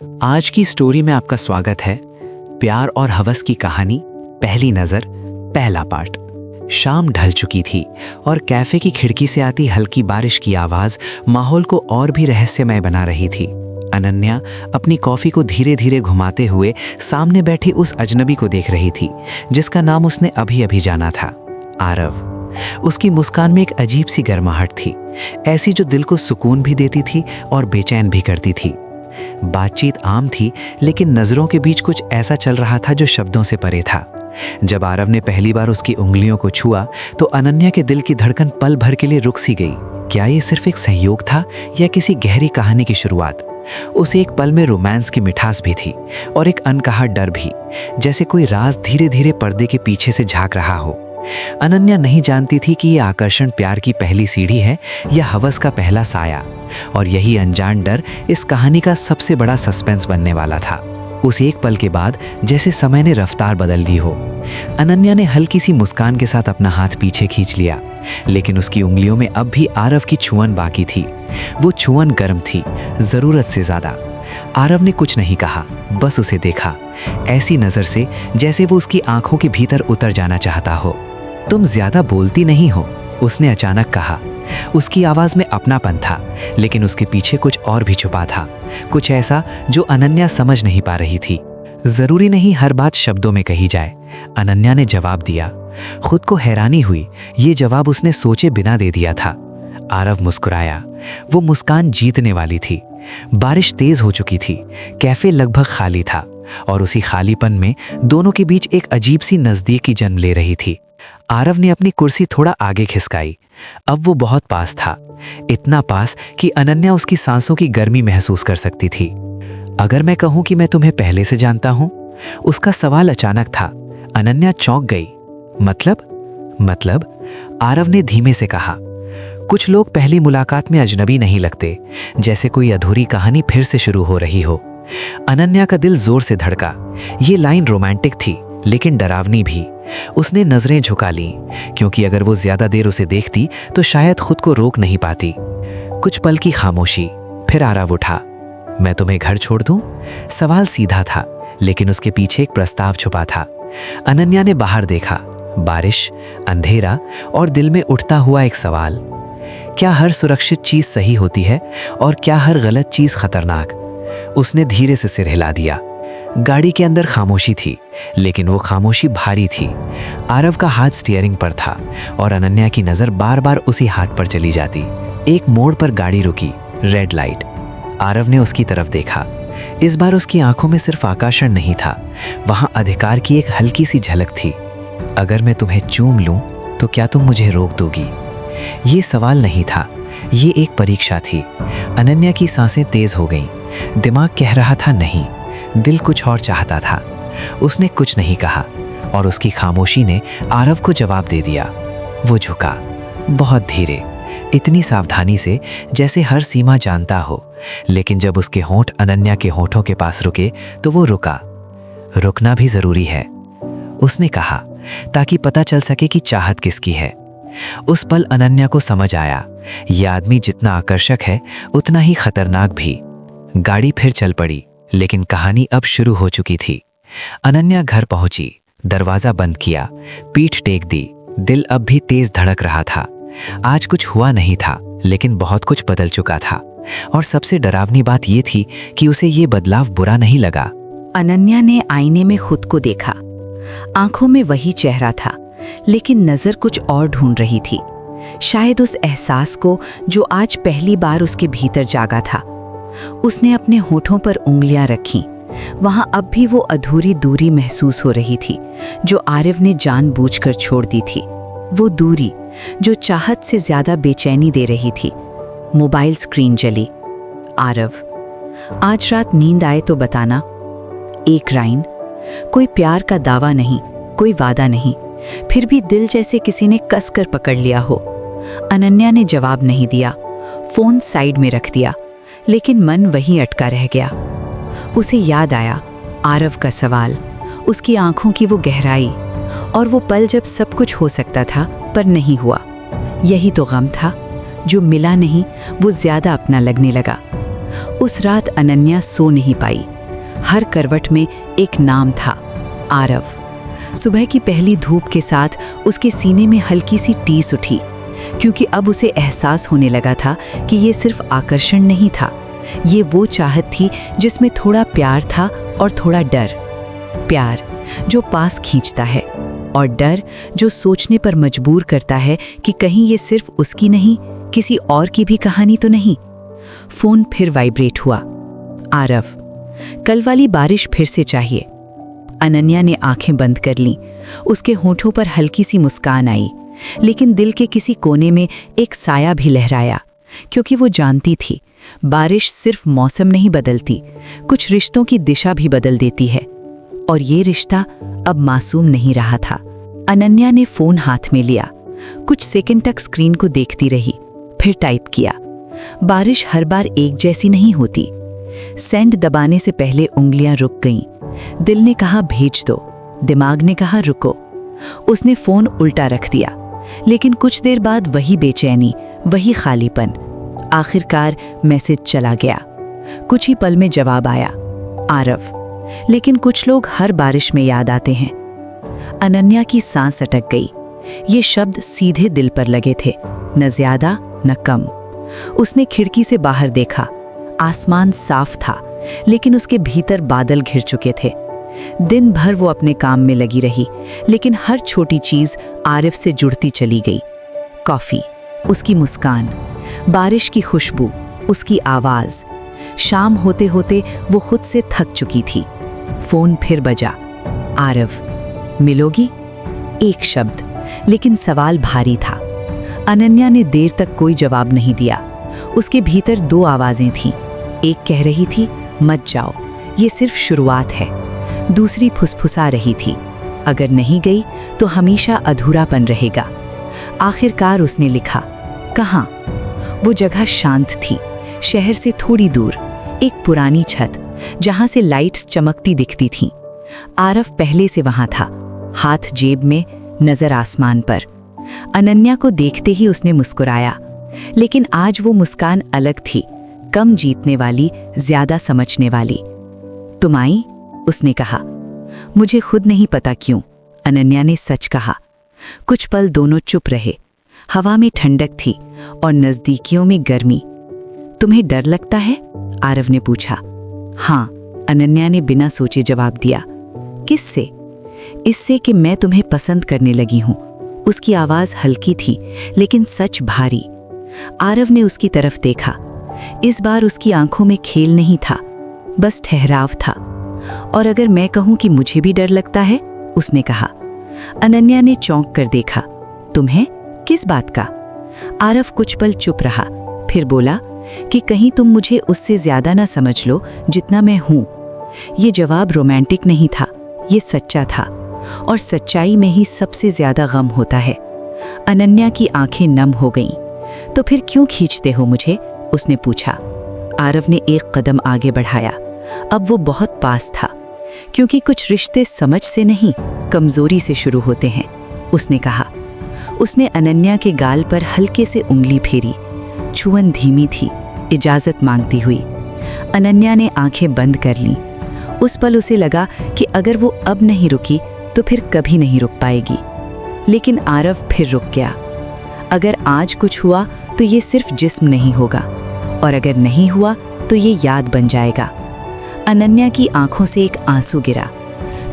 आज की स्टोरी में आपका स्वागत है। प्यार और हवस की कहानी, पहली नजर, पहला पार्ट। शाम ढल चुकी थी और कैफे की खिड़की से आती हल्की बारिश की आवाज माहौल को और भी रहस्यमय बना रही थी। अनन्या अपनी कॉफी को धीरे धीरे घुमाते हुए सामने बैठी उस अजनबी को देख रही थी जिसका नाम उसने अभी अभी जाना था, आरव। उसकी मुस्कान में एक अजीब सी गर्माहट थी, ऐसी जो दिल को सुकून भी देती थी और बेचैन भी करती थी। बातचीत आम थी, लेकिन नजरों के बीच कुछ ऐसा चल रहा था जो शब्दों से परे था। जब आरव ने पहली बार उसकी उंगलियों को छुआ तो अनन्या के दिल की धड़कन पल भर के लिए रुक सी गई। क्या ये सिर्फ एक संयोग था या किसी गहरी कहानी की शुरुआत? उस एक पल में रोमांस की मिठास भी थी और एक अनकहा डर भी, जैसे कोई राज धीरे धीरे पर्दे के पीछे से झांक रहा हो। अनन्या नहीं जानती थी कि यह आकर्षण प्यार की पहली सीढ़ी है या हवस का पहला साया, और यही अनजान डर इस कहानी का सबसे बड़ा सस्पेंस बनने वाला था। उस एक पल के बाद जैसे समय ने रफ्तार बदल दी हो। अनन्या ने हल्की सी मुस्कान के साथ अपना हाथ पीछे खींच लिया, लेकिन उसकी उंगलियों में अब भी आरव की छुअन बाकी थी। वो छुअन गर्म थी, जरूरत से ज्यादा। आरव ने कुछ नहीं कहा, बस उसे देखा, ऐसी नजर से जैसे वो उसकी आंखों के भीतर उतर जाना चाहता हो। तुम ज्यादा बोलती नहीं हो, उसने अचानक कहा। उसकी आवाज में अपनापन था, लेकिन उसके पीछे कुछ और भी छुपा था, कुछ ऐसा जो अनन्या समझ नहीं पा रही थी। जरूरी नहीं हर बात शब्दों में कही जाए, अनन्या ने जवाब दिया। खुद को हैरानी हुई, ये जवाब उसने सोचे बिना दे दिया था। आरव मुस्कुराया। वो मुस्कान जीतने वाली थी। बारिश तेज हो चुकी थी, कैफे लगभग खाली था, और उसी खालीपन में दोनों के बीच एक अजीब सी नजदीकी जन्म ले रही थी। आरव ने अपनी कुर्सी थोड़ा आगे खिसकाई। अब वो बहुत पास था, इतना पास कि अनन्या उसकी सांसों की गर्मी महसूस कर सकती थी। अगर मैं कहूं कि मैं तुम्हें पहले से जानता हूं? उसका सवाल अचानक था। अनन्या चौंक गई। मतलब? आरव ने धीमे से कहा। कुछ लोग पहली मुलाकात में अजनबी नहीं लगते, जैसे कोई अधूरी कहानी फिर से शुरू हो रही हो। अनन्या का दिल जोर से धड़का। ये लाइन रोमांटिक थी, लेकिन डरावनी भी। उसने नजरें झुका लीं, क्योंकि अगर वो ज्यादा देर उसे देखती तो शायद खुद को रोक नहीं पाती। कुछ पल की खामोशी, फिर आरव उठा। मैं तुम्हें घर छोड़ दूं? सवाल सीधा था, लेकिन उसके पीछे एक प्रस्ताव छुपा था। अनन्या ने बाहर देखा, बारिश, अंधेरा और दिल में उठता हुआ एक सवाल। क्या हर सुरक्षित चीज सही होती है और क्या हर गलत चीज खतरनाक? उसने धीरे से सिर हिला दिया। गाड़ी के अंदर खामोशी थी, लेकिन वो खामोशी भारी थी। आरव का हाथ स्टीयरिंग पर था और अनन्या की नजर बार बार उसी हाथ पर चली जाती। एक मोड़ पर गाड़ी रुकी, रेड लाइट। आरव ने उसकी तरफ देखा। इस बार उसकी आंखों में सिर्फ आकर्षण नहीं था, वहां अधिकार की एक हल्की सी झलक थी। अगर मैं तुम्हें चूम लूं तो क्या तुम मुझे रोक दोगी? ये सवाल नहीं था, ये एक परीक्षा थी। अनन्या की सांसें तेज हो गईं। दिमाग कह रहा था नहीं, दिल कुछ और चाहता था। उसने कुछ नहीं कहा और उसकी खामोशी ने आरव को जवाब दे दिया। वो झुका, बहुत धीरे, इतनी सावधानी से जैसे हर सीमा जानता हो। लेकिन जब उसके होंठ अनन्या के होंठों के पास रुके तो वो रुका। रुकना भी जरूरी है, उसने कहा, ताकि पता चल सके कि चाहत किसकी है। उस पल अनन्या को समझ आया, यह आदमी जितना आकर्षक है उतना ही खतरनाक भी। गाड़ी फिर चल पड़ी, लेकिन कहानी अब शुरू हो चुकी थी। अनन्या घर पहुंची, दरवाजा बंद किया, पीठ टेक दी। दिल अब भी तेज धड़क रहा था। आज कुछ हुआ नहीं था, लेकिन बहुत कुछ बदल चुका था, और सबसे डरावनी बात यह थी कि उसे ये बदलाव बुरा नहीं लगा। अनन्या ने आईने में खुद को देखा। आंखों में वही चेहरा था, लेकिन नजर कुछ और ढूंढ रही थी, शायद उस एहसास को जो आज पहली बार उसके भीतर जागा था। उसने अपने होठों पर उंगलियां रखीं। वहां अब भी वो अधूरी दूरी महसूस हो रही थी जो आरव ने जानबूझकर छोड़ दी थी। वो दूरी जो चाहत से ज्यादा बेचैनी दे रही थी। मोबाइल स्क्रीन जली। आरव, आज रात नींद आए तो बताना। एक लाइन, कोई प्यार का दावा नहीं, कोई वादा नहीं, फिर भी दिल जैसे किसी ने कसकर पकड़ लिया हो। अनन्या ने जवाब नहीं दिया, फोन साइड में रख दिया, लेकिन मन वहीं अटका रह गया। उसे याद आया आरव का सवाल, उसकी आंखों की वो गहराई, और वो पल जब सब कुछ हो सकता था पर नहीं हुआ। यही तो गम था, जो मिला नहीं वो ज्यादा अपना लगने लगा। उस रात अनन्या सो नहीं पाई। हर करवट में एक नाम था, आरव। सुबह की पहली धूप के साथ उसके सीने में हल्की सी टीस उठी, क्योंकि अब उसे एहसास होने लगा था कि ये सिर्फ आकर्षण नहीं था, ये वो चाहत थी जिसमें थोड़ा प्यार था और थोड़ा डर। प्यार जो पास खींचता है, और डर जो सोचने पर मजबूर करता है कि कहीं ये सिर्फ उसकी नहीं, किसी और की भी कहानी तो नहीं। फोन फिर वाइब्रेट हुआ। आरव, कल वाली बारिश फिर से चाहिए। अनन्या ने आंखें बंद कर लीं। उसके होठों पर हल्की सी मुस्कान आई, लेकिन दिल के किसी कोने में एक साया भी लहराया, क्योंकि वो जानती थी बारिश सिर्फ मौसम नहीं बदलती, कुछ रिश्तों की दिशा भी बदल देती है। और ये रिश्ता अब मासूम नहीं रहा था। अनन्या ने फोन हाथ में लिया, कुछ सेकंड तक स्क्रीन को देखती रही, फिर टाइप किया। बारिश हर बार एक जैसी नहीं होती। सेंड दबाने से पहले उंगलियां रुक गईं। दिल ने कहा भेज दो, दिमाग ने कहा रुको। उसने फोन उल्टा रख दिया, लेकिन कुछ देर बाद वही बेचैनी, वही खालीपन। आखिरकार मैसेज चला गया। कुछ ही पल में जवाब आया, आरव। लेकिन कुछ लोग हर बारिश में याद आते हैं। अनन्या की सांस अटक गई। ये शब्द सीधे दिल पर लगे थे, न ज्यादा न कम। उसने खिड़की से बाहर देखा। आसमान साफ था, लेकिन उसके भीतर बादल घिर चुके थे। दिन भर वो अपने काम में लगी रही, लेकिन हर छोटी चीज आरिफ से जुड़ती चली गई। कॉफी, उसकी मुस्कान, बारिश की खुशबू, उसकी आवाज। शाम होते होते वो खुद से थक चुकी थी। फोन फिर बजा। आरव, मिलोगी? एक शब्द, लेकिन सवाल भारी था। अनन्या ने देर तक कोई जवाब नहीं दिया। उसके भीतर दो आवाजें थीं। एक कह रही थी, मत जाओ, ये सिर्फ शुरुआत है। दूसरी फुसफुसा रही थी, अगर नहीं गई तो हमेशा अधूरापन रहेगा। आखिरकार उसने लिखा, कहाँ? वो जगह शांत थी, शहर से थोड़ी दूर, एक पुरानी छत जहां से लाइट्स चमकती दिखती थीं। आरव पहले से वहां था, हाथ जेब में, नजर आसमान पर। अनन्या को देखते ही उसने मुस्कुराया, लेकिन आज वो मुस्कान अलग थी, कम जीतने वाली, ज्यादा समझने वाली। तुम आई? उसने कहा। मुझे खुद नहीं पता क्यों, अनन्या ने सच कहा। कुछ पल दोनों चुप रहे। हवा में ठंडक थी और नजदीकियों में गर्मी। तुम्हें डर लगता है? आरव ने पूछा। हाँ, अनन्या ने बिना सोचे जवाब दिया। किससे? इससे कि मैं तुम्हें पसंद करने लगी हूं। उसकी आवाज हल्की थी, लेकिन सच भारी। आरव ने उसकी तरफ देखा। इस बार उसकी आंखों में खेल नहीं था, बस ठहराव था। और अगर मैं कहूं कि मुझे भी डर लगता है? उसने कहा। अनन्या ने चौंक कर देखा। तुम्हें? किस बात का? आरव कुछ पल चुप रहा, फिर बोला कि कहीं तुम मुझे उससे ज्यादा ना समझ लो जितना मैं हूं। ये जवाब रोमांटिक नहीं था, ये सच्चा था, और सच्चाई में ही सबसे ज्यादा गम होता है। अनन्या की आंखें नम हो गईं। तो फिर क्यों खींचते हो मुझे? उसने पूछा। आरव ने एक कदम आगे बढ़ाया। अब वो बहुत पास था, क्योंकि कुछ रिश्ते समझ से नहीं, कमजोरी से शुरू होते हैं, उसने कहा। उसने अनन्या के गाल पर हल्के से उंगली फेरी। छुअन धीमी थी, इजाजत मांगती हुई। अनन्या ने आंखें बंद कर लीं। उस पल उसे लगा कि अगर वो अब नहीं रुकी तो फिर कभी नहीं रुक पाएगी। लेकिन आरव फिर रुक गया। अगर आज कुछ हुआ तो ये सिर्फ जिस्म नहीं होगा, और अगर नहीं हुआ तो ये याद बन जाएगा। अनन्या की आंखों से एक आंसू गिरा।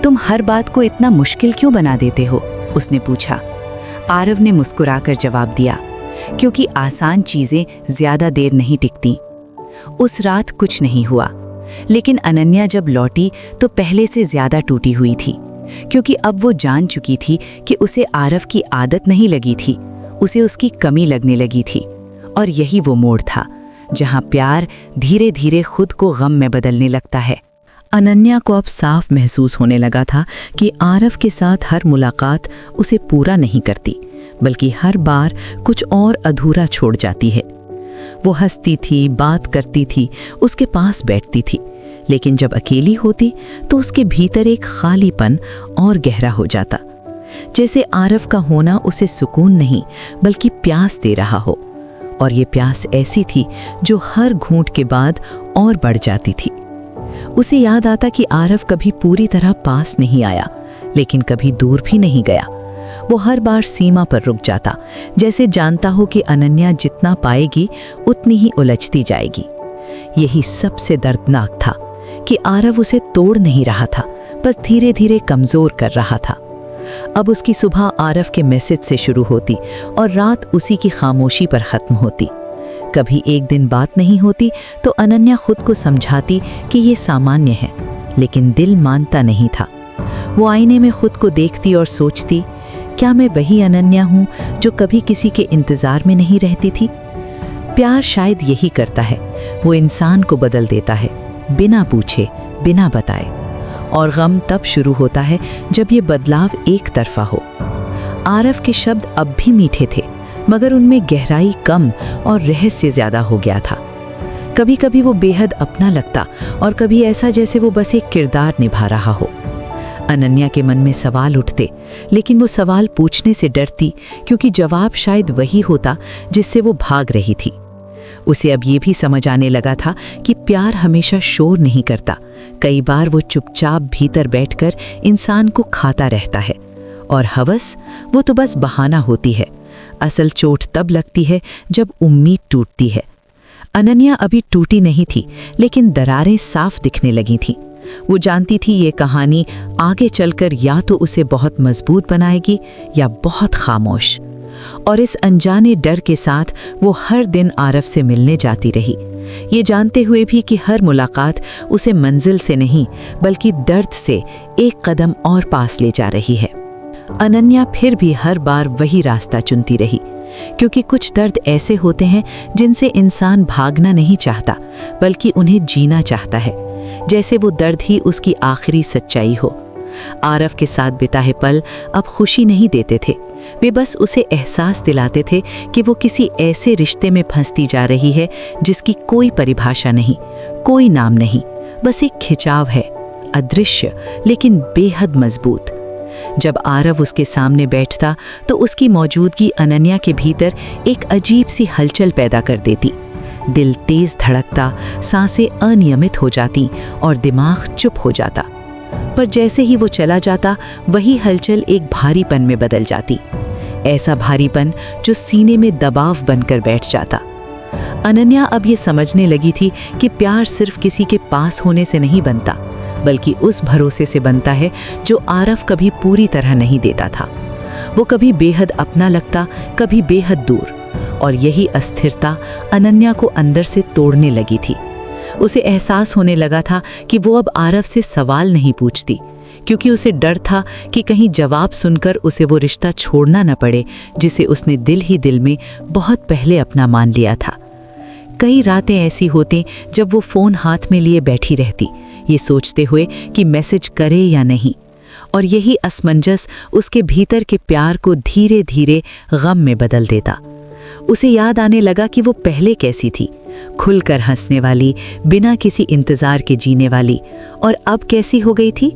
तुम हर बात को इतना मुश्किल क्यों बना देते हो? उसने पूछा। आरव ने मुस्कुराकर जवाब दिया, क्योंकि आसान चीजें ज्यादा देर नहीं टिकती। उस रात कुछ नहीं हुआ, लेकिन अनन्या जब लौटी तो पहले से ज्यादा टूटी हुई थी, क्योंकि अब वो जान चुकी थी कि उसे आरव की आदत नहीं लगी थी, उसे उसकी कमी लगने लगी थी। और यही वो मोड़ था जहां प्यार धीरे धीरे खुद को गम में बदलने लगता है। अनन्या को अब साफ महसूस होने लगा था कि आरव के साथ हर मुलाकात उसे पूरा नहीं करती, बल्कि हर बार कुछ और अधूरा छोड़ जाती है। वो हंसती थी, बात करती थी, उसके पास बैठती थी, लेकिन जब अकेली होती तो उसके भीतर एक खालीपन और गहरा हो जाता, जैसे आरव का होना उसे सुकून नहीं बल्कि प्यास दे रहा हो। और ये प्यास ऐसी थी जो हर घूंट के बाद और बढ़ जाती थी। उसे याद आता कि आरव कभी पूरी तरह पास नहीं आया, लेकिन कभी दूर भी नहीं गया। वो हर बार सीमा पर रुक जाता, जैसे जानता हो कि अनन्या जितना पाएगी उतनी ही उलझती जाएगी। यही सबसे दर्दनाक था कि आरव उसे तोड़ नहीं रहा था, बस धीरे धीरे कमज़ोर कर रहा था। अब उसकी सुबह आरव के मैसेज से शुरू होती और रात उसी की खामोशी पर ख़त्म होती। कभी एक दिन बात नहीं होती तो अनन्या खुद को समझाती कि ये सामान्य है, लेकिन दिल मानता नहीं था। वो आईने में खुद को देखती और सोचती, क्या मैं वही अनन्या हूँ जो कभी किसी के इंतज़ार में नहीं रहती थी? प्यार शायद यही करता है, वो इंसान को बदल देता है, बिना पूछे, बिना बताए। और गम तब शुरू होता है जब ये बदलाव एक तरफा हो। आरव के शब्द अब भी मीठे थे, मगर उनमें गहराई कम और रहस्य ज़्यादा हो गया था। कभी कभी वो बेहद अपना लगता और कभी ऐसा जैसे वो बस एक किरदार निभा रहा हो। अनन्या के मन में सवाल उठते, लेकिन वो सवाल पूछने से डरती, क्योंकि जवाब शायद वही होता जिससे वो भाग रही थी। उसे अब ये भी समझ आने लगा था कि प्यार हमेशा शोर नहीं करता। कई बार वो चुपचाप भीतर बैठकर इंसान को खाता रहता है। और हवस, वो तो बस बहाना होती है। असल चोट तब लगती है जब उम्मीद टूटती है। अनन्या अभी टूटी नहीं थी, लेकिन दरारें साफ दिखने लगी थीं। वो जानती थी ये कहानी आगे चलकर या तो उसे बहुत मजबूत बनाएगी या बहुत खामोश। और इस अनजाने डर के साथ वो हर दिन आरव से मिलने जाती रही, ये जानते हुए भी कि हर मुलाकात उसे मंजिल से नहीं बल्कि दर्द से एक कदम और पास ले जा रही है। अनन्या फिर भी हर बार वही रास्ता चुनती रही, क्योंकि कुछ दर्द ऐसे होते हैं जिनसे इंसान भागना नहीं चाहता बल्कि उन्हें जीना चाहता है, जैसे वो दर्द ही उसकी आखिरी सच्चाई हो। आरव के साथ बिताए पल अब खुशी नहीं देते थे, वे बस उसे एहसास दिलाते थे कि वो किसी ऐसे रिश्ते में फंसती जा रही है जिसकी कोई परिभाषा नहीं, कोई नाम नहीं, बस एक खिंचाव है, अदृश्य लेकिन बेहद मजबूत। जब आरव उसके सामने बैठता तो उसकी मौजूदगी अनन्या के भीतर एक अजीब सी हलचल पैदा कर देती। दिल तेज धड़कता, सांसें अनियमित हो जाती और दिमाग चुप हो जाता। पर जैसे ही वो चला जाता, वही हलचल एक भारीपन में बदल जाती, ऐसा भारीपन जो सीने में दबाव बनकर बैठ जाता। अनन्या अब ये समझने लगी थी कि प्यार सिर्फ किसी के पास होने से नहीं बनता, बल्कि उस भरोसे से बनता है जो आरव कभी पूरी तरह नहीं देता था। वो कभी बेहद अपना लगता, कभी बेहद दूर, और यही अस्थिरता अनन्या को अंदर से तोड़ने लगी थी। उसे एहसास होने लगा था कि वो अब आरव से सवाल नहीं पूछती, क्योंकि उसे डर था कि कहीं जवाब सुनकर उसे वो रिश्ता छोड़ना न पड़े जिसे उसने दिल ही दिल में बहुत पहले अपना मान लिया था। कई रातें ऐसी होती जब वो फ़ोन हाथ में लिए बैठी रहती, ये सोचते हुए कि मैसेज करे या नहीं, और यही असमंजस उसके भीतर के प्यार को धीरे धीरे गम में बदल देता। उसे याद आने लगा कि वो पहले कैसी थी, खुलकर हंसने वाली, बिना किसी इंतज़ार के जीने वाली, और अब कैसी हो गई थी,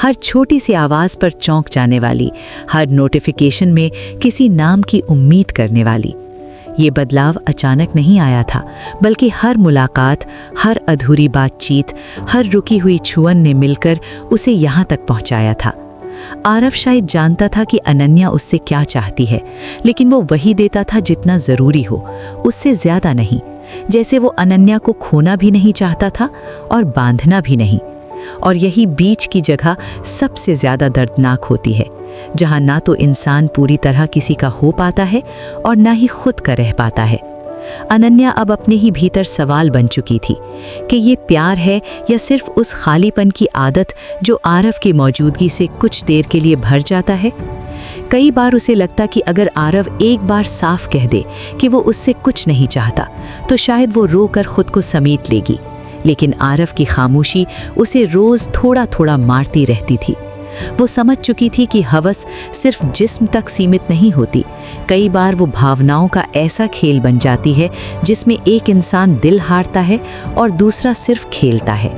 हर छोटी सी आवाज़ पर चौंक जाने वाली, हर नोटिफिकेशन में किसी नाम की उम्मीद करने वाली। ये बदलाव अचानक नहीं आया था, बल्कि हर मुलाकात, हर अधूरी बातचीत, हर रुकी हुई छुअन ने मिलकर उसे यहाँ तक पहुँचाया था। आरव शायद जानता था कि अनन्या उससे क्या चाहती है, लेकिन वो वही देता था जितना ज़रूरी हो, उससे ज़्यादा नहीं। जैसे वो अनन्या को खोना भी नहीं चाहता था और बांधना भी नहीं। और यही बीच की जगह सबसे ज़्यादा दर्दनाक होती है, जहाँ ना तो इंसान पूरी तरह किसी का हो पाता है और ना ही खुद का रह पाता है। अनन्या अब अपने ही भीतर सवाल बन चुकी थी कि ये प्यार है या सिर्फ उस खालीपन की आदत जो आरव की मौजूदगी से कुछ देर के लिए भर जाता है। कई बार उसे लगता कि अगर आरव एक बार साफ कह दे कि वो उससे कुछ नहीं चाहता, तो शायद वो रोकर खुद को समेट लेगी, लेकिन आरव की खामोशी उसे रोज़ थोड़ा थोड़ा मारती रहती थी। वो समझ चुकी थी कि हवस सिर्फ जिस्म तक सीमित नहीं होती, कई बार वो भावनाओं का ऐसा खेल बन जाती है जिसमें एक इंसान दिल हारता है और दूसरा सिर्फ खेलता है।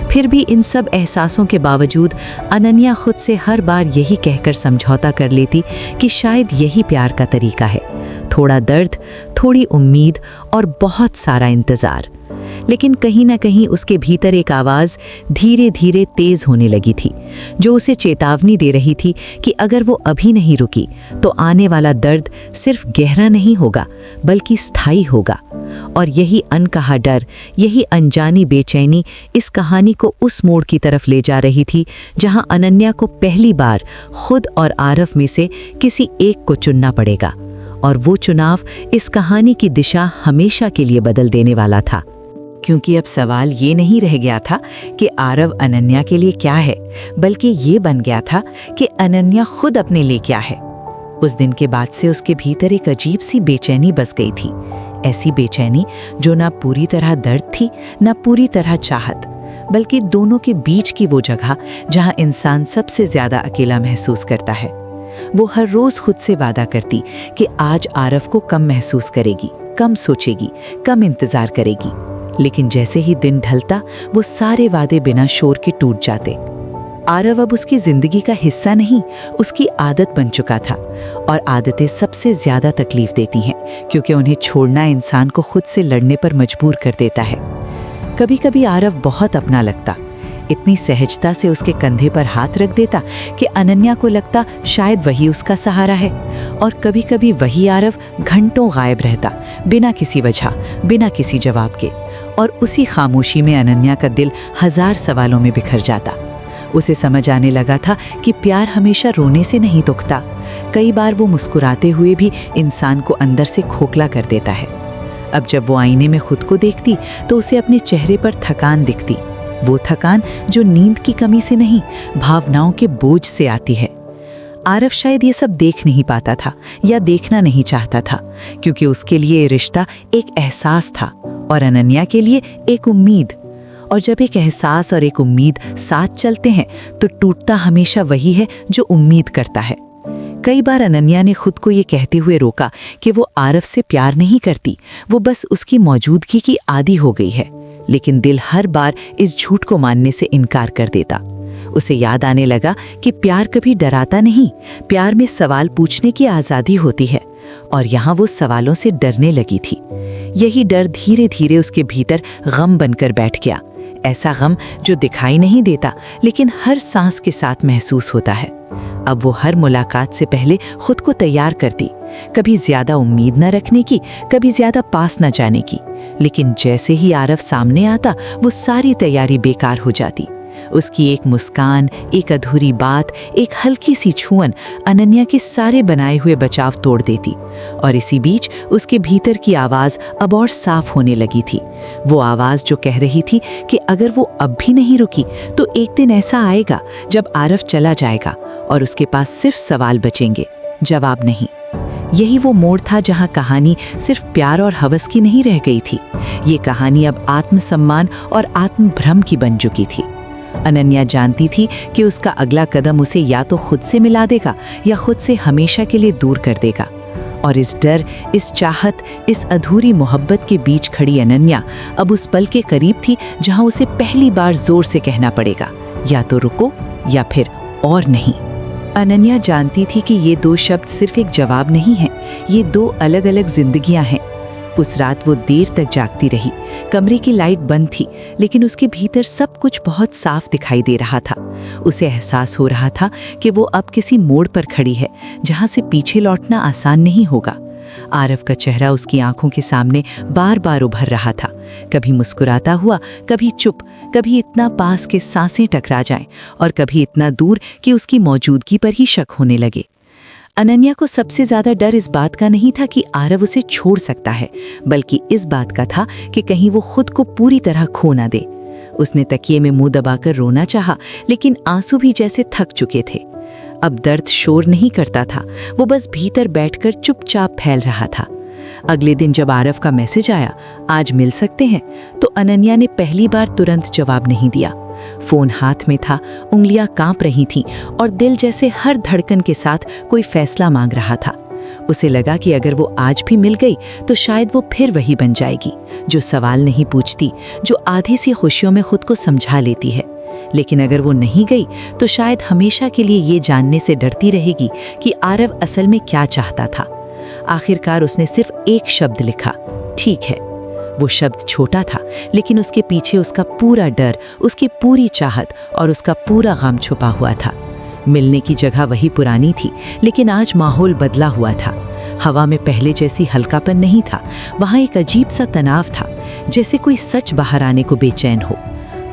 फिर भी इन सब एहसासों के बावजूद अनन्या खुद से हर बार यही कहकर समझौता कर लेती कि शायद यही प्यार का तरीका है, थोड़ा दर्द, थोड़ी उम्मीद और बहुत सारा इंतज़ार। लेकिन कहीं ना कहीं उसके भीतर एक आवाज़ धीरे धीरे तेज़ होने लगी थी, जो उसे चेतावनी दे रही थी कि अगर वो अभी नहीं रुकी तो आने वाला दर्द सिर्फ गहरा नहीं होगा बल्कि स्थायी होगा। और यही अनकहा डर, यही अनजानी बेचैनी इस कहानी को उस मोड़ की तरफ ले जा रही थी जहां अनन्या को पहली बार खुद और आरव में से किसी एक को चुनना पड़ेगा। और वो चुनाव इस कहानी की दिशा हमेशा के लिए बदल देने वाला था। क्योंकि अब सवाल ये नहीं रह गया था कि आरव अनन्या के लिए क्या है, बल्कि ये बन गया था कि अनन्या खुद अपने लिए क्या है। उस दिन के बाद से उसके भीतर एक अजीब सी बेचैनी बस गई थी, ऐसी बेचैनी जो ना पूरी तरह दर्द थी ना पूरी तरह चाहत, बल्कि दोनों के बीच की वो जगह जहां इंसान सबसे ज्यादा अकेला महसूस करता है। वो हर रोज खुद से वादा करती कि आज आरव को कम महसूस करेगी, कम सोचेगी, कम इंतजार करेगी। लेकिन जैसे ही दिन ढलता वो सारे वादे बिना शोर के टूट जाते। आरव अब उसकी जिंदगी का हिस्सा नहीं, उसकी आदत बन चुका था। और आदतें सबसे ज्यादा तकलीफ देती हैं क्योंकि उन्हें छोड़ना इंसान को खुद से लड़ने पर मजबूर कर देता है। कभी कभी आरव बहुत अपना लगता, इतनी सहजता से उसके कंधे पर हाथ रख देता कि अनन्या को लगता शायद वही उसका सहारा है। और कभी कभी वही आरव घंटों गायब रहता, बिना किसी वजह, बिना किसी जवाब के। और उसी खामोशी में अनन्या का दिल हजार सवालों में बिखर जाता। उसे समझ आने लगा था कि प्यार हमेशा रोने से नहीं दुखता, कई बार वो मुस्कुराते हुए भी इंसान को अंदर से खोखला कर देता है। अब जब वो आईने में खुद को देखती तो उसे अपने चेहरे पर थकान दिखती, वो थकान जो नींद की कमी से नहीं, भावनाओं के बोझ से आती है। आरव शायद ये सब देख नहीं पाता था या देखना नहीं चाहता था, क्योंकि उसके लिए ये रिश्ता एक एहसास था और अनन्या के लिए एक उम्मीद। और जब एक एहसास और एक उम्मीद साथ चलते हैं तो टूटता हमेशा वही है जो उम्मीद करता है। कई बार अनन्या ने खुद को ये कहते हुए रोका कि वो आरव से प्यार नहीं करती, वो बस उसकी मौजूदगी की आदी हो गई है। लेकिन दिल हर बार इस झूठ को मानने से इनकार कर देता। उसे याद आने लगा कि प्यार कभी डराता नहीं, प्यार में सवाल पूछने की आज़ादी होती है। और यहाँ वो सवालों से डरने लगी थी। यही डर धीरे धीरे उसके भीतर गम बनकर बैठ गया, ऐसा गम जो दिखाई नहीं देता लेकिन हर सांस के साथ महसूस होता है। अब वो हर मुलाकात से पहले खुद को तैयार करती, कभी ज्यादा उम्मीद न रखने की, कभी ज्यादा पास न जाने की। लेकिन जैसे ही आरव सामने आता वो सारी तैयारी बेकार हो जाती। उसकी एक मुस्कान, एक अधूरी बात, एक हल्की सी छुअन अनन्या के सारे बनाए हुए बचाव तोड़ देती। और इसी बीच उसके भीतर की आवाज़ अब और साफ होने लगी थी, वो आवाज़ जो कह रही थी कि अगर वो अब भी नहीं रुकी तो एक दिन ऐसा आएगा जब आरव चला जाएगा और उसके पास सिर्फ सवाल बचेंगे, जवाब नहीं। यही वो मोड़ था जहां कहानी सिर्फ प्यार और हवस की नहीं रह गई थी, ये कहानी अब आत्मसम्मान और आत्मभ्रम की बन चुकी थी। अनन्या जानती थी कि उसका अगला कदम उसे या तो खुद से मिला देगा या खुद से हमेशा के लिए दूर कर देगा। और इस डर, इस चाहत, इस अधूरी मोहब्बत के बीच खड़ी अनन्या अब उस पल के करीब थी जहां उसे पहली बार जोर से कहना पड़ेगा, या तो रुको या फिर और नहीं। अनन्या जानती थी कि ये दो शब्द सिर्फ एक जवाब नहीं है, ये दो अलग अलग जिंदगियां हैं। उस रात वो देर तक जागती रही, कमरे की लाइट बंद थी लेकिन उसके भीतर सब कुछ बहुत साफ दिखाई दे रहा था। उसे एहसास हो रहा था कि वो अब किसी मोड़ पर खड़ी है जहां से पीछे लौटना आसान नहीं होगा। आरव का चेहरा उसकी आंखों के सामने बार बार उभर रहा था, कभी मुस्कुराता हुआ, कभी चुप, कभी इतना पास कि सांसें टकरा जाएं और कभी इतना दूर कि उसकी मौजूदगी पर ही शक होने लगे। अनन्या को सबसे ज्यादा डर इस बात का नहीं था कि आरव उसे छोड़ सकता है, बल्कि इस बात का था कि कहीं वो खुद को पूरी तरह खो ना दे। उसने तकिए में मुंह दबाकर रोना चाहा, लेकिन आंसू भी जैसे थक चुके थे। अब दर्द शोर नहीं करता था, वो बस भीतर बैठकर चुपचाप फैल रहा था। अगले दिन जब आरव का मैसेज आया, आज मिल सकते हैं, तो अनन्या ने पहली बार तुरंत जवाब नहीं दिया। फोन हाथ में था, उंगलियां कांप रही थीं और दिल जैसे हर धड़कन के साथ कोई फैसला मांग रहा था। उसे लगा कि अगर वो आज भी मिल गई तो शायद वो फिर वही बन जाएगी, जो सवाल नहीं पूछती, जो आधी सी खुशियों में खुद को समझा लेती है। लेकिन अगर वो नहीं गई तो शायद हमेशा के लिए ये जानने से डरती रहेगी कि आरव असल में क्या चाहता था। आखिरकार उसने सिर्फ एक शब्द लिखा, ठीक है। वो शब्द छोटा था, लेकिन उसके पीछे उसका पूरा डर, उसकी पूरी चाहत और उसका पूरा गम छुपा हुआ था। मिलने की जगह वही पुरानी थी, लेकिन आज माहौल बदला हुआ था। हवा में पहले जैसी हल्कापन नहीं था, वहाँ एक अजीब सा तनाव था, जैसे कोई सच बाहर आने को बेचैन हो।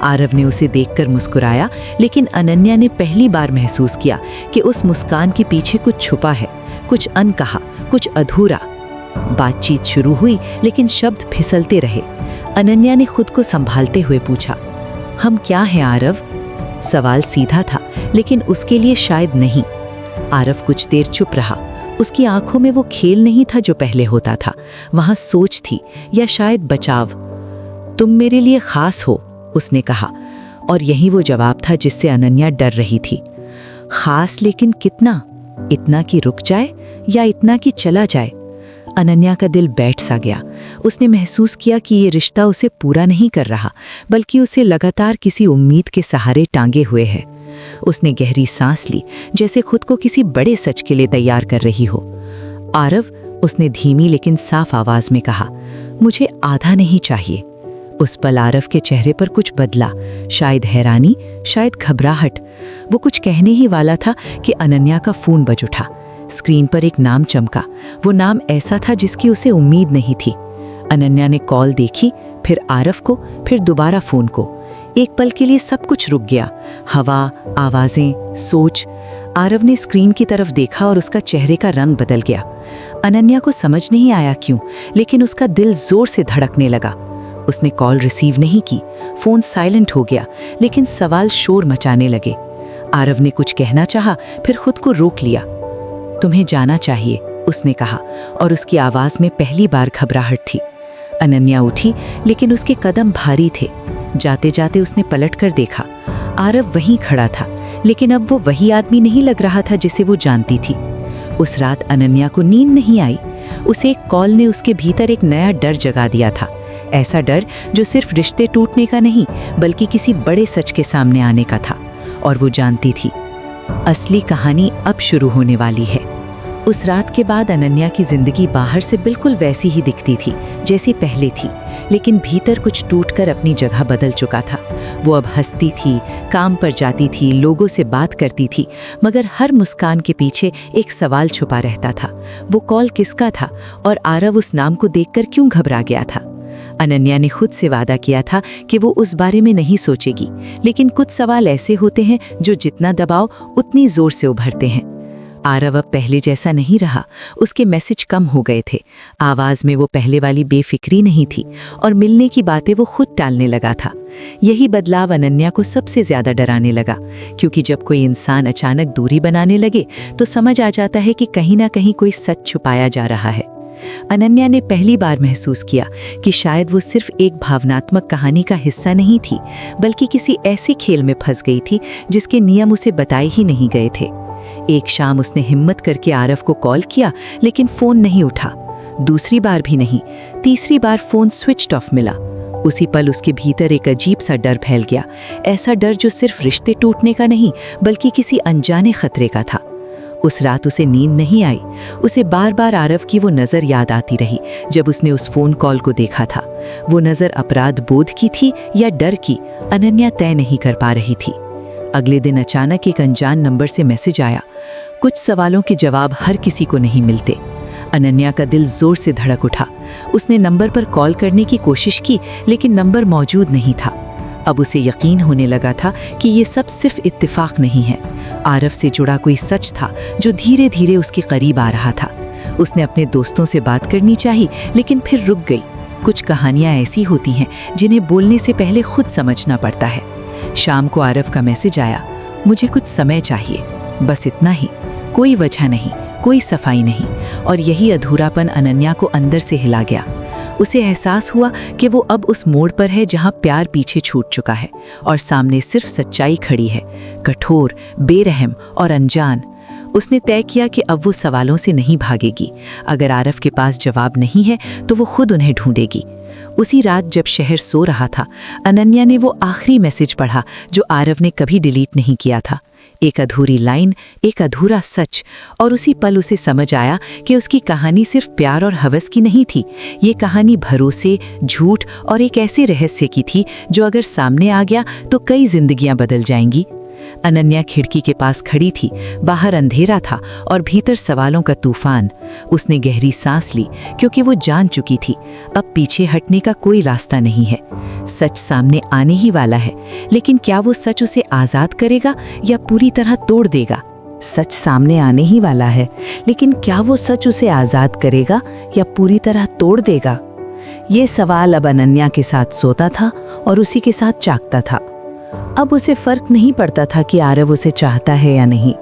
आरव ने उसे देखकर मुस्कुराया, लेकिन अनन्या ने पहली बार महसूस किया कि उस मुस्कान के पीछे कुछ छुपा है, कुछ अनकहा, कुछ अधूरा। बातचीत शुरू हुई, लेकिन शब्द फिसलते रहे। अनन्या ने खुद को संभालते हुए पूछा, हम क्या हैं आरव? सवाल सीधा था, लेकिन उसके लिए शायद नहीं। आरव कुछ देर चुप रहा। उसकी आंखों में वो खेल नहीं था जो पहले होता था, वहां सोच थी, या शायद बचाव। तुम मेरे लिए खास हो, उसने कहा, और यही वो जवाब था जिससे अनन्या डर रही थी। खास, लेकिन कितना? इतना कि रुक जाए या इतना कि चला जाए? अनन्या का दिल बैठ सा गया। उसने महसूस किया कि ये रिश्ता उसे पूरा नहीं कर रहा, बल्कि उसे लगातार किसी उम्मीद के सहारे टांगे हुए है। उसने गहरी सांस ली, जैसे खुद को किसी बड़े सच के लिए तैयार कर रही हो। आरव, उसने धीमी लेकिन साफ आवाज में कहा, मुझे आधा नहीं चाहिए। उस पल आरव के चेहरे पर कुछ बदला, शायद हैरानी, शायद घबराहट। वो कुछ कहने ही वाला था कि अनन्या का फोन बज उठा। स्क्रीन पर एक नाम चमका। वो नाम ऐसा था जिसकी उसे उम्मीद नहीं थी। अनन्या ने कॉल देखी, फिर आरव को, फिर दोबारा फोन को। एक पल के लिए सब कुछ रुक गया, हवा, आवाजें, सोच। आरव ने स्क्रीन की तरफ देखा और उसका चेहरे का रंग बदल गया। अनन्या को समझ नहीं आया क्यों, लेकिन उसका दिल जोर से धड़कने लगा। उसने कॉल रिसीव नहीं की। फोन साइलेंट हो गया, लेकिन सवाल शोर मचाने लगे। आरव ने कुछ कहना चाहा, फिर खुद को रोक लिया। तुम्हें जाना चाहिए, उसने कहा, और उसकी आवाज में पहली बार घबराहट थी। अनन्या उठी, लेकिन उसके कदम भारी थे। जाते जाते उसने पलटकर देखा। आरव वहीं खड़ा था, लेकिन अब वो वही आदमी नहीं लग रहा था जिसे वो जानती थी। उस रात अनन्या को नींद नहीं आई। उसे एक कॉल ने उसके भीतर एक नया डर जगा दिया था। ऐसा डर जो सिर्फ रिश्ते टूटने का नहीं, बल्कि किसी बड़े सच के सामने आने का था। और वो जानती थी, असली कहानी अब शुरू होने वाली है। उस रात के बाद अनन्या की जिंदगी बाहर से बिल्कुल वैसी ही दिखती थी जैसी पहले थी, लेकिन भीतर कुछ टूटकर अपनी जगह बदल चुका था। वो अब हंसती थी, काम पर जाती थी, लोगों से बात करती थी, मगर हर मुस्कान के पीछे एक सवाल छुपा रहता था। वो कॉल किसका था, और आरव उस नाम को देखकर क्यों घबरा गया था? अनन्या ने खुद से वादा किया था कि वो उस बारे में नहीं सोचेगी, लेकिन कुछ सवाल ऐसे होते हैं जो जितना दबाओ उतनी जोर से उभरते हैं। आरव अब पहले जैसा नहीं रहा। उसके मैसेज कम हो गए थे, आवाज में वो पहले वाली बेफिक्री नहीं थी, और मिलने की बातें वो खुद टालने लगा था। यही बदलाव अनन्या को सबसे ज्यादा डराने लगा, क्योंकि जब कोई इंसान अचानक दूरी बनाने लगे तो समझ आ जाता है कि कहीं ना कहीं कोई सच छुपाया जा रहा है। अनन्या ने पहली बार महसूस किया कि शायद वो सिर्फ एक भावनात्मक कहानी का हिस्सा नहीं थी, बल्कि किसी ऐसे खेल में फंस गई थी जिसके नियम उसे बताए ही नहीं गए थे। एक शाम उसने हिम्मत करके आरव को कॉल किया, लेकिन फोन नहीं उठा। दूसरी बार भी नहीं, तीसरी बार फोन स्विच्ड ऑफ मिला। उसी पल उसके भीतर एक अजीब सा डर फैल गया, ऐसा डर जो सिर्फ रिश्ते टूटने का नहीं, बल्कि किसी अनजाने खतरे का था। उस रात उसे नींद नहीं आई। उसे बार बार आरव की वो नज़र याद आती रही जब उसने उस फोन कॉल को देखा था। वो नज़र अपराध बोध की थी या डर की, अनन्या तय नहीं कर पा रही थी। अगले दिन अचानक एक अनजान नंबर से मैसेज आया। कुछ सवालों के जवाब हर किसी को नहीं मिलते। अनन्या का दिल जोर से धड़क उठा। उसने नंबर पर कॉल करने की कोशिश की, लेकिन नंबर मौजूद नहीं था। अब उसे यकीन होने लगा था कि ये सब सिर्फ इत्तेफाक नहीं है। आरव से जुड़ा कोई सच था जो धीरे धीरे उसके करीब आ रहा था। उसने अपने दोस्तों से बात करनी चाहिए, लेकिन फिर रुक गई। कुछ कहानियां ऐसी होती हैं जिन्हें बोलने से पहले खुद समझना पड़ता है। शाम को आरव का मैसेज आया, मुझे कुछ समय चाहिए, बस इतना ही। कोई वजह नहीं, कोई सफाई नहीं, और यही अधूरापन अनन्या को अंदर से हिला गया। उसे एहसास हुआ कि वो अब उस मोड़ पर है जहां प्यार पीछे छूट चुका है और सामने सिर्फ सच्चाई खड़ी है, कठोर, बेरहम और अनजान। उसने तय किया कि अब वो सवालों से नहीं भागेगी। अगर आरव के पास जवाब नहीं है तो वो खुद उन्हें ढूंढेगी। उसी रात जब शहर सो रहा था, अनन्या ने वो आखिरी मैसेज पढ़ा जो आरव ने कभी डिलीट नहीं किया था। एक अधूरी लाइन, एक अधूरा सच और उसी पल उसे समझ आया कि उसकी कहानी सिर्फ प्यार और हवस की नहीं थी। ये कहानी भरोसे, झूठ और एक ऐसे रहस्य की थी जो अगर सामने आ गया तो कई जिंदगियां बदल जाएंगी। अनन्या खिड़की के पास खड़ी थी। बाहर अंधेरा था और भीतर सवालों का तूफान। उसने गहरी सांस ली क्योंकि वो जान चुकी थी अब पीछे हटने का कोई रास्ता नहीं है। सच सामने आने ही वाला है, लेकिन क्या वो सच उसे आजाद करेगा या पूरी तरह तोड़ देगा? सच सामने आने ही वाला है, लेकिन क्या वो सच उसे आजाद करेगा या पूरी तरह तोड़ देगा? ये सवाल अब अनन्या के साथ सोता था और उसी के साथ जागता था। अब उसे फर्क नहीं पड़ता था कि आरव उसे चाहता है या नहीं।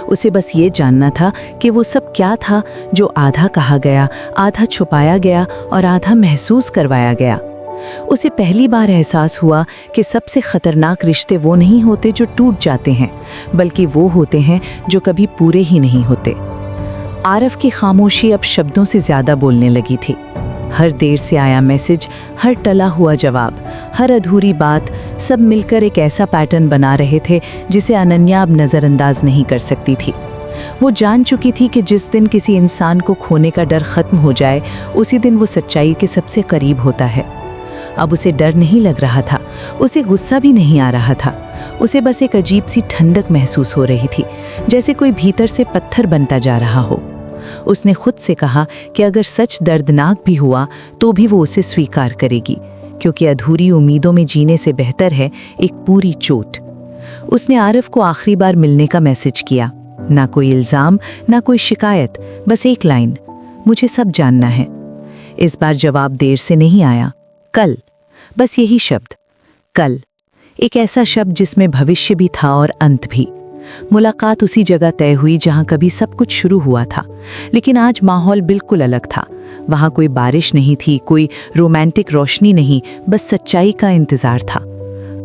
उसे बस ये जानना था कि वो सब क्या था जो आधा कहा गया, आधा छुपाया गया और आधा महसूस करवाया गया। उसे पहली बार एहसास हुआ कि सबसे खतरनाक रिश्ते वो नहीं होते जो टूट जाते हैं, बल्कि वो होते हैं जो कभी पूरे ही नहीं होते। आरव की खामोशी अब शब्दों से ज़्यादा बोलने लगी थी। हर देर से आया मैसेज, हर टला हुआ जवाब, हर अधूरी बात, सब मिलकर एक ऐसा पैटर्न बना रहे थे जिसे अनन्या अब नज़रअंदाज नहीं कर सकती थी। वो जान चुकी थी कि जिस दिन किसी इंसान को खोने का डर खत्म हो जाए, उसी दिन वो सच्चाई के सबसे करीब होता है। अब उसे डर नहीं लग रहा था, उसे गुस्सा भी नहीं आ रहा था। उसे बस एक अजीब सी ठंडक महसूस हो रही थी, जैसे कोई भीतर से पत्थर बनता जा रहा हो। उसने खुद से कहा कि अगर सच दर्दनाक भी हुआ तो भी वो उसे स्वीकार करेगी, क्योंकि अधूरी उम्मीदों में जीने से बेहतर है एक पूरी चोट। उसने आरव को आखिरी बार मिलने का मैसेज किया। ना कोई इल्ज़ाम, ना कोई शिकायत, बस एक लाइन, मुझे सब जानना है। इस बार जवाब देर से नहीं आया। कल, बस यही शब्द, कल। एक ऐसा शब्द जिसमें भविष्य भी था और अंत भी। मुलाकात उसी जगह तय हुई जहां कभी सब कुछ शुरू हुआ था, लेकिन आज माहौल बिल्कुल अलग था। वहां कोई बारिश नहीं थी, कोई रोमांटिक रोशनी नहीं, बस सच्चाई का इंतजार था।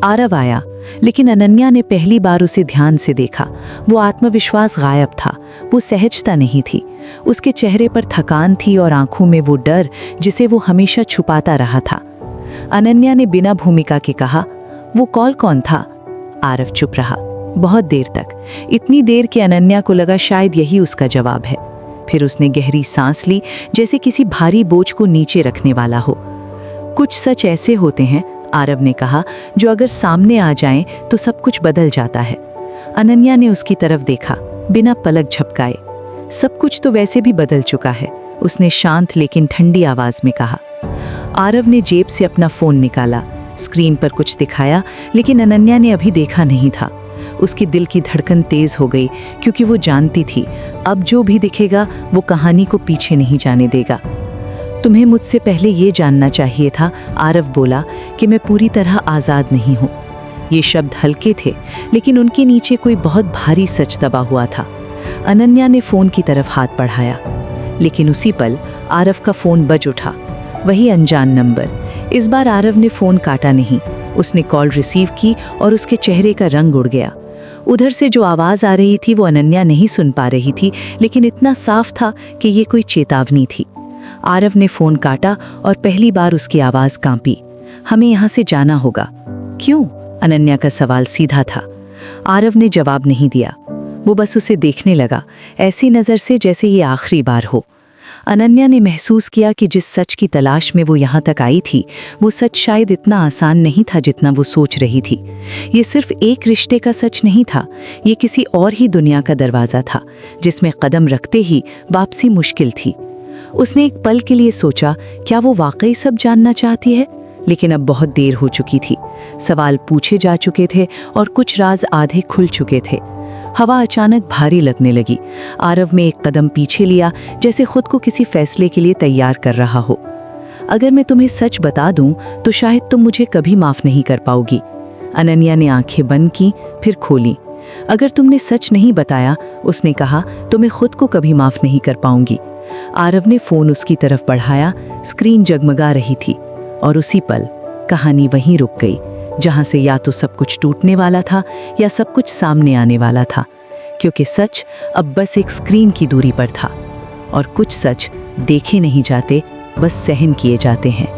आरव आया, लेकिन अनन्या ने पहली बार उसे ध्यान से देखा। वो आत्मविश्वास गायब था, वो सहजता नहीं थी। उसके चेहरे पर थकान थी और आंखों में वो डर जिसे वो हमेशा छुपाता रहा था। अनन्या ने बिना भूमिका के कहा, वो कॉल कौन था? आरव चुप रहा, बहुत देर तक, इतनी देर कि अनन्या को लगा शायद यही उसका जवाब है। फिर उसने गहरी सांस ली, जैसे किसी भारी बोझ को नीचे रखने वाला हो। कुछ सच ऐसे होते हैं, आरव ने कहा, जो अगर सामने आ जाएं तो सब कुछ बदल जाता है। अनन्या ने उसकी तरफ देखा, बिना पलक झपकाए। सब कुछ तो वैसे भी बदल चुका है, उसने शांत लेकिन ठंडी आवाज में कहा। आरव ने जेब से अपना फोन निकाला, स्क्रीन पर कुछ दिखाया, लेकिन अनन्या ने अभी देखा नहीं था। उसकी दिल की धड़कन तेज हो गई, क्योंकि वो जानती थी अब जो भी दिखेगा वो कहानी को पीछे नहीं जाने देगा। तुम्हें मुझसे पहले ये जानना चाहिए था, आरव बोला, कि मैं पूरी तरह आज़ाद नहीं हूँ। ये शब्द हल्के थे, लेकिन उनके नीचे कोई बहुत भारी सच दबा हुआ था। अनन्या ने फ़ोन की तरफ हाथ बढ़ाया, लेकिन उसी पल आरव का फ़ोन बज उठा। वही अनजान नंबर। इस बार आरव ने फ़ोन काटा नहीं, उसने कॉल रिसीव की और उसके चेहरे का रंग उड़ गया। उधर से जो आवाज़ आ रही थी वो अनन्या नहीं सुन पा रही थी, लेकिन इतना साफ था कि ये कोई चेतावनी थी। आरव ने फ़ोन काटा और पहली बार उसकी आवाज़ कांपी। हमें यहाँ से जाना होगा। क्यों? अनन्या का सवाल सीधा था। आरव ने जवाब नहीं दिया, वो बस उसे देखने लगा, ऐसी नज़र से जैसे ये आखिरी बार हो। अनन्या ने महसूस किया कि जिस सच की तलाश में वो यहाँ तक आई थी, वो सच शायद इतना आसान नहीं था जितना वो सोच रही थी। ये सिर्फ एक रिश्ते का सच नहीं था, ये किसी और ही दुनिया का दरवाज़ा था, जिसमें कदम रखते ही वापसी मुश्किल थी। उसने एक पल के लिए सोचा, क्या वो वाकई सब जानना चाहती है? लेकिन अब बहुत देर हो चुकी थी। सवाल पूछे जा चुके थे और कुछ राज आधे खुल चुके थे। हवा अचानक भारी लगने लगी। आरव में एक कदम पीछे लिया, जैसे खुद को किसी फैसले के लिए तैयार कर रहा हो। अगर मैं तुम्हें सच बता दूं तो शायद तुम मुझे कभी माफ नहीं कर पाओगी। अनन्या ने आंखें बंद की, फिर खोली। अगर तुमने सच नहीं बताया, उसने कहा, तो मैं खुद को कभी माफ नहीं कर पाऊंगी। आरव ने फोन उसकी तरफ बढ़ाया, स्क्रीन जगमगा रही थी और उसी पल कहानी वहीं रुक गई, जहां से या तो सब कुछ टूटने वाला था या सब कुछ सामने आने वाला था, क्योंकि सच अब बस एक स्क्रीन की दूरी पर था और कुछ सच देखे नहीं जाते, बस सहन किए जाते हैं।